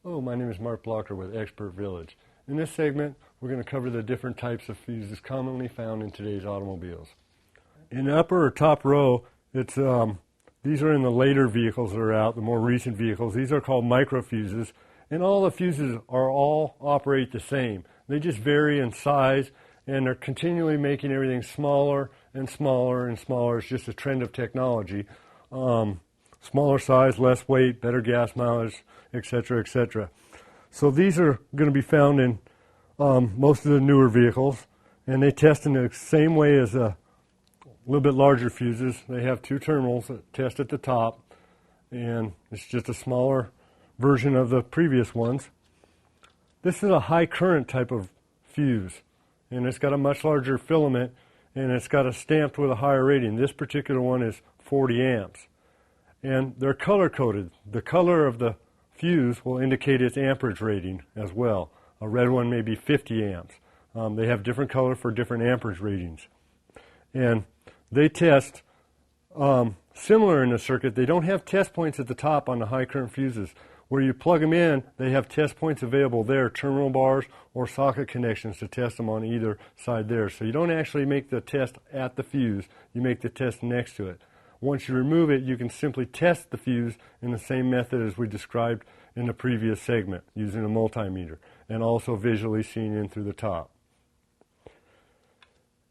Hello, my name is Mark Blocker with Expert Village. In this segment, we're going to cover the different types of fuses commonly found in today's automobiles. In the upper or top row, these are in the later vehicles that are out, the more recent vehicles. These are called microfuses, and all the fuses all operate the same. They just vary in size, and they're continually making everything smaller and smaller and smaller. It's just a trend of technology. Smaller size, less weight, better gas mileage, etc., etc. So these are going to be found in most of the newer vehicles, and they test in the same way as a little bit larger fuses. They have two terminals that test at the top, and it's just a smaller version of the previous ones. This is a high current type of fuse, and it's got a much larger filament, and it's got a stamped with a higher rating. This particular one is 40 amps. And they're color-coded. The color of the fuse will indicate its amperage rating as well. A red one may be 50 amps. They have different color for different amperage ratings. And they test similar in the circuit. They don't have test points at the top on the high current fuses. Where you plug them in, they have test points available there, terminal bars or socket connections to test them on either side there. So you don't actually make the test at the fuse, you make the test next to it. Once you remove it, you can simply test the fuse in the same method as we described in the previous segment, using a multimeter, and also visually seeing in through the top.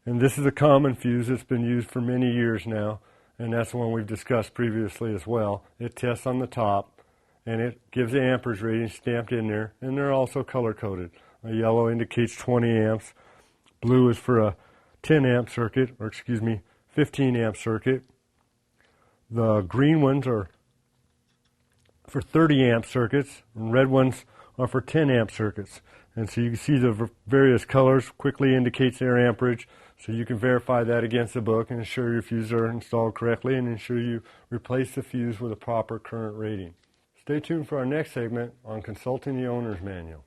And this is a common fuse that's been used for many years now, and that's the one we've discussed previously as well. It tests on the top, and it gives the amperage rating stamped in there, and they're also color-coded. A yellow indicates 20 amps, blue is for a 10 amp circuit, 15 amp circuit. The green ones are for 30 amp circuits, and red ones are for 10 amp circuits. And so you can see the various colors quickly indicates their amperage, so you can verify that against the book and ensure your fuses are installed correctly and ensure you replace the fuse with a proper current rating. Stay tuned for our next segment on consulting the owner's manual.